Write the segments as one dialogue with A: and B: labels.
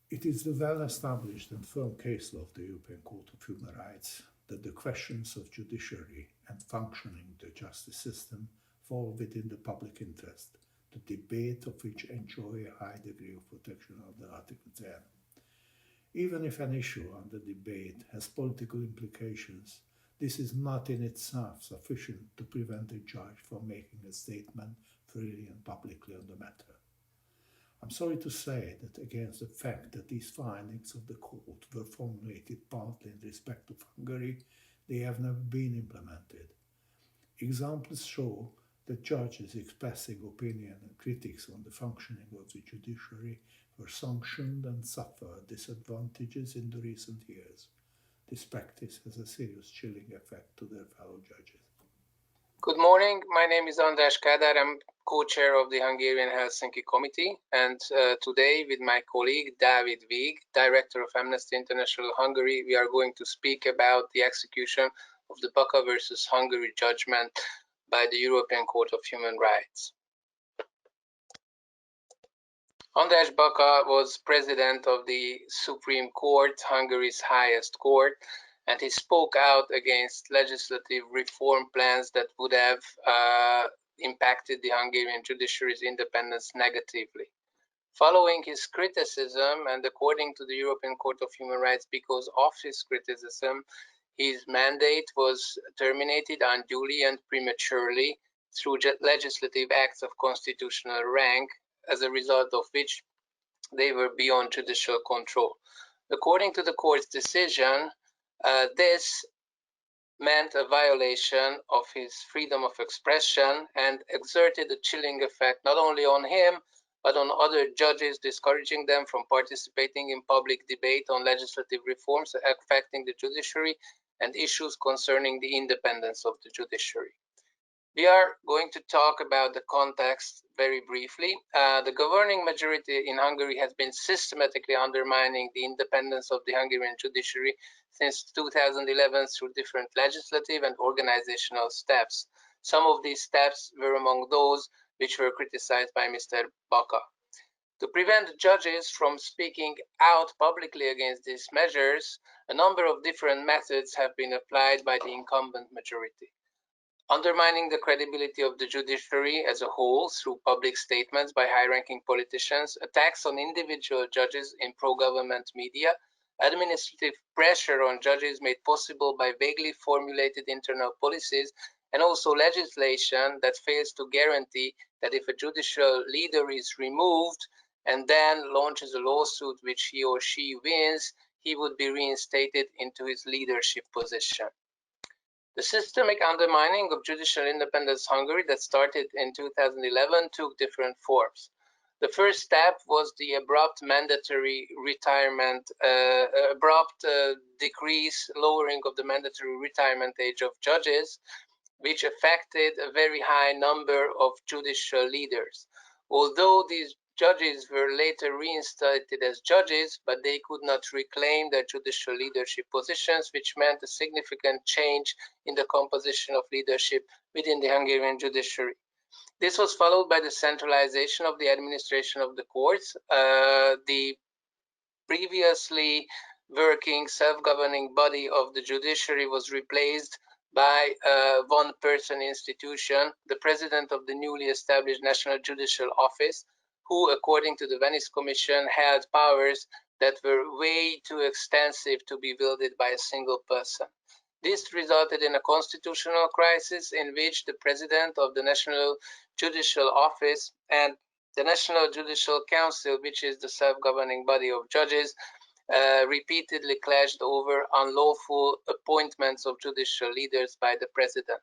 A: It is the well-established and firm case law of the European Court of Human Rights that the questions of judiciary and functioning the justice system fall within the public interest, the debate of which enjoy a high degree of protection under Article 10. Even if an issue under debate has political implications, this is not in itself sufficient to prevent a judge from making a statement freely and publicly on the matter. I'm sorry to say that against the fact that these findings of the court were formulated partly in respect of Hungary, they have never been implemented. Examples show that judges expressing opinion and critics on the functioning of the judiciary were sanctioned and suffered disadvantages in the recent years. This practice has a serious chilling effect to their fellow judges.
B: Good morning. My name is Andras. I'm co-chair of the Hungarian Helsinki Committee, and today with my colleague David Vig, director of Amnesty International Hungary, we are going to speak about the execution of the Baka versus Hungary judgment by the European Court of Human Rights. Andras Baka was president of the Supreme Court, Hungary's highest court, and he spoke out against legislative reform plans that would have impacted the Hungarian judiciary's independence negatively. Following his criticism, and according to the European Court of Human Rights, because of his criticism, his mandate was terminated unduly and prematurely through legislative acts of constitutional rank, as a result of which they were beyond judicial control. According to the court's decision, this meant a violation of his freedom of expression and exerted a chilling effect not only on him, but on other judges, discouraging them from participating in public debate on legislative reforms affecting the judiciary and issues concerning the independence of the judiciary. We are going to talk about the context very briefly. The governing majority in Hungary has been systematically undermining the independence of the Hungarian judiciary since 2011 through different legislative and organizational steps. Some of these steps were among those which were criticized by Mr. Baka. To prevent judges from speaking out publicly against these measures, a number of different methods have been applied by the incumbent majority. Undermining the credibility of the judiciary as a whole through public statements by high-ranking politicians, attacks on individual judges in pro-government media, administrative pressure on judges made possible by vaguely formulated internal policies, and also legislation that fails to guarantee that if a judicial leader is removed and then launches a lawsuit which he or she wins, he would be reinstated into his leadership position. The systemic undermining of judicial independence in Hungary that started in 2011 took different forms. The first step was the abrupt mandatory retirement, decrease, lowering of the mandatory retirement age of judges, which affected a very high number of judicial leaders. Although these judges were later reinstated as judges, but they could not reclaim their judicial leadership positions, which meant a significant change in the composition of leadership within the Hungarian judiciary. This was followed by the centralization of the administration of the courts. The previously working self-governing body of the judiciary was replaced by a one-person institution, the president of the newly established National Judicial Office, who, according to the Venice Commission, held powers that were way too extensive to be wielded by a single person. This resulted in a constitutional crisis in which the president of the National Judicial Office and the National Judicial Council, which is the self-governing body of judges, repeatedly clashed over unlawful appointments of judicial leaders by the president.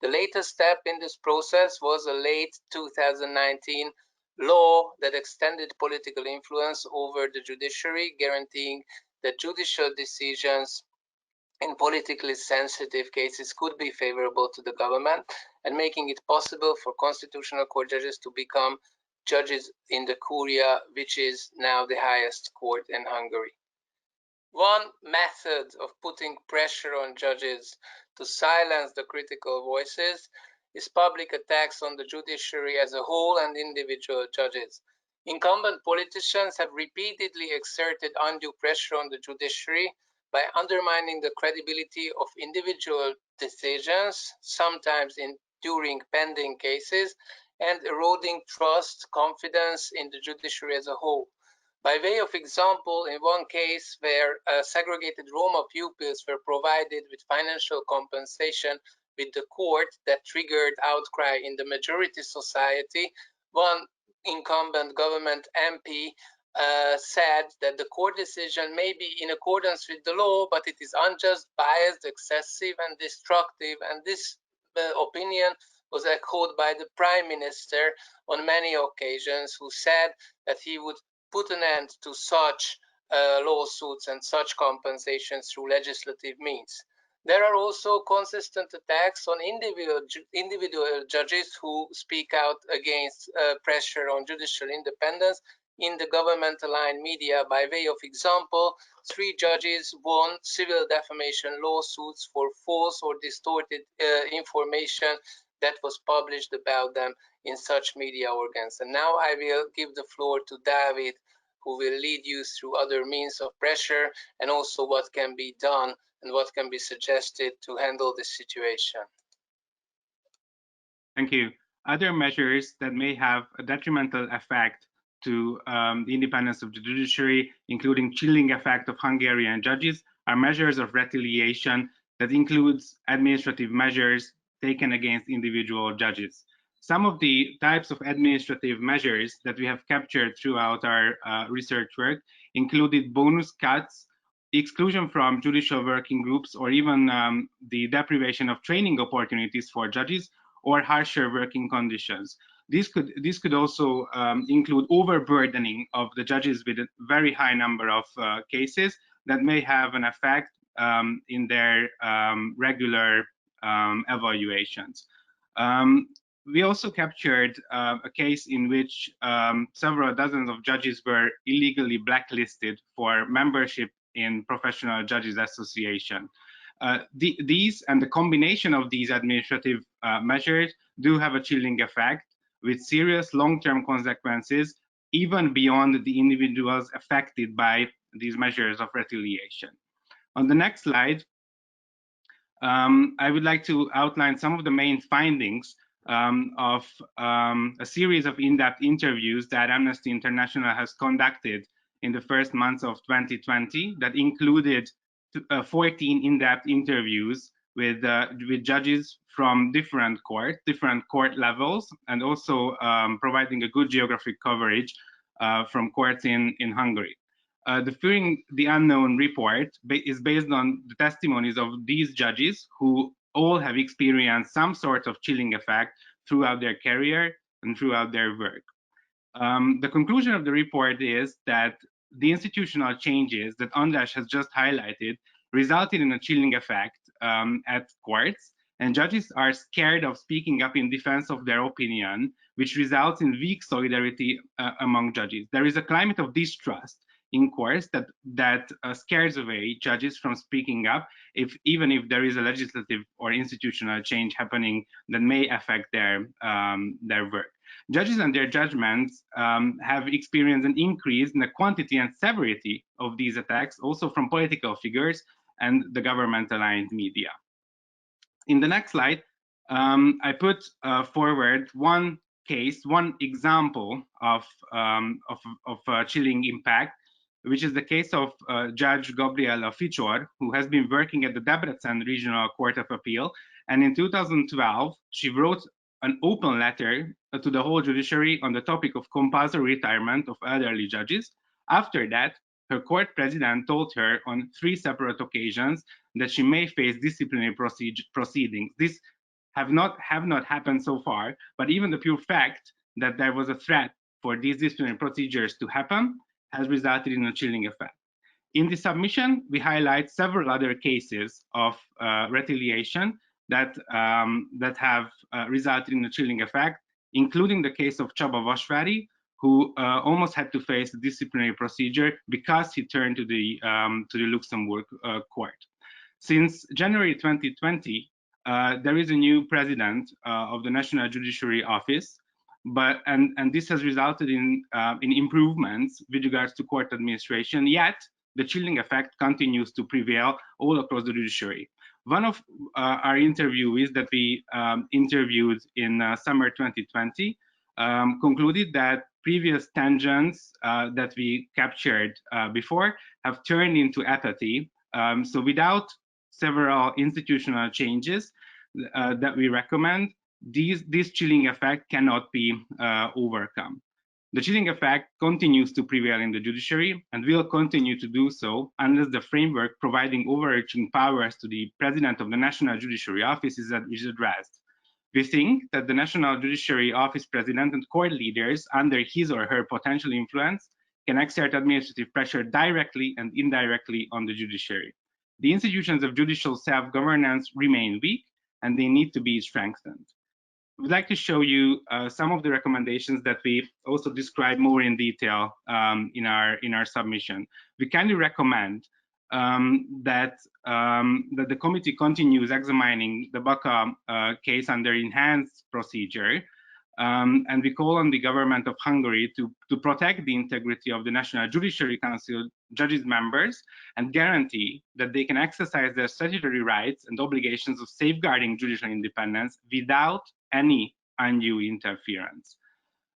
B: The latest step in this process was a late 2019 law that extended political influence over the judiciary, guaranteeing that judicial decisions in politically sensitive cases could be favorable to the government, and making it possible for constitutional court judges to become judges in the Curia, which is now the highest court in Hungary. One method of putting pressure on judges to silence the critical voices is public attacks on the judiciary as a whole and individual judges. Incumbent politicians have repeatedly exerted undue pressure on the judiciary by undermining the credibility of individual decisions, sometimes during pending cases, and eroding trust, confidence in the judiciary as a whole. By way of example, in one case where segregated Roma pupils were provided with financial compensation with the court that triggered outcry in the majority society, one incumbent government MP said that the court decision may be in accordance with the law, but it is unjust, biased, excessive, and destructive. And this opinion was echoed by the Prime Minister on many occasions, who said that he would put an end to such lawsuits and such compensations through legislative means. There are also consistent attacks on individual judges who speak out against pressure on judicial independence in the government-aligned media. By way of example, 3 judges won civil defamation lawsuits for false or distorted information that was published about them in such media organs. And now I will give the floor to David, who will lead you through other means of pressure and also what can be done and what can be suggested to handle this situation.
C: Thank you. Other measures that may have a detrimental effect to the independence of the judiciary, including chilling effect of Hungarian judges, are measures of retaliation that includes administrative measures taken against individual judges. Some of the types of administrative measures that we have captured throughout our research work included bonus cuts, exclusion from judicial working groups, or even the deprivation of training opportunities for judges, or harsher working conditions. This could also include overburdening of the judges with a very high number of cases that may have an effect in their regular evaluations. We also captured a case in which several dozens of judges were illegally blacklisted for membership in Professional Judges Association. These and the combination of these administrative measures do have a chilling effect with serious long-term consequences, even beyond the individuals affected by these measures of retaliation. On the next slide, I would like to outline some of the main findings of a series of in-depth interviews that Amnesty International has conducted in the first months of 2020 that included 14 in-depth interviews with judges from different court levels, and also providing a good geographic coverage from courts in Hungary. The Fearing the Unknown report is based on the testimonies of these judges who all have experienced some sort of chilling effect throughout their career and throughout their work. The conclusion of the report is that the institutional changes that Andras has just highlighted resulted in a chilling effect at courts, and judges are scared of speaking up in defense of their opinion, which results in weak solidarity among judges. There is a climate of distrust in courts that scares away judges from speaking up, even if there is a legislative or institutional change happening that may affect their work. Judges and their judgments have experienced an increase in the quantity and severity of these attacks, also from political figures and the government-aligned media. In the next slide, I put forward one case, one example of chilling impact, which is the case of Judge Gabriela Ficsor, who has been working at the Debrecen Regional Court of Appeal. And in 2012, she wrote an open letter to the whole judiciary on the topic of compulsory retirement of elderly judges. After that, her court president told her on 3 separate occasions that she may face disciplinary proceedings. This have not happened so far, but even the pure fact that there was a threat for these disciplinary procedures to happen has resulted in a chilling effect. In the submission, we highlight several other cases of retaliation that have resulted in a chilling effect, including the case of Csaba Vasvári, who almost had to face a disciplinary procedure because he turned to the Luxembourg court. Since January 2020, there is a new president of the National Judiciary Office, and this has resulted in improvements with regards to court administration, yet the chilling effect continues to prevail all across the judiciary. One of our interviewees that we interviewed in summer 2020 concluded that previous tangents that we captured before have turned into apathy. So without several institutional changes that we recommend, this chilling effect cannot be overcome. The chilling effect continues to prevail in the judiciary and will continue to do so unless the framework providing overarching powers to the President of the National Judiciary Office is addressed. We think that the National Judiciary Office President and court leaders, under his or her potential influence, can exert administrative pressure directly and indirectly on the judiciary. The institutions of judicial self-governance remain weak and they need to be strengthened. We'd like to show you some of the recommendations that we also describe more in detail in our submission. We kindly recommend that the committee continues examining the Baka case under enhanced procedure, and we call on the government of Hungary to protect the integrity of the National Judiciary Council judges members and guarantee that they can exercise their statutory rights and obligations of safeguarding judicial independence without any undue interference.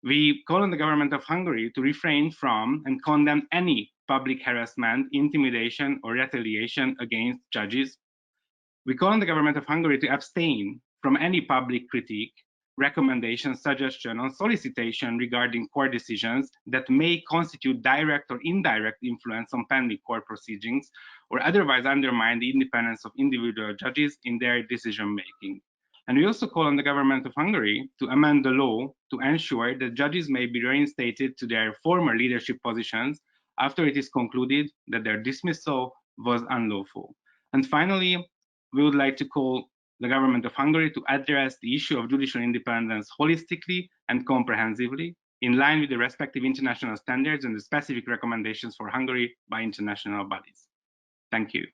C: We call on the government of Hungary to refrain from and condemn any public harassment, intimidation, or retaliation against judges. We call on the government of Hungary to abstain from any public critique, recommendation, suggestion, or solicitation regarding court decisions that may constitute direct or indirect influence on pending court proceedings or otherwise undermine the independence of individual judges in their decision-making. And we also call on the government of Hungary to amend the law to ensure that judges may be reinstated to their former leadership positions after it is concluded that their dismissal was unlawful. And finally, we would like to call the government of Hungary to address the issue of judicial independence holistically and comprehensively, in line with the respective international standards and the specific recommendations for Hungary by international bodies. Thank you.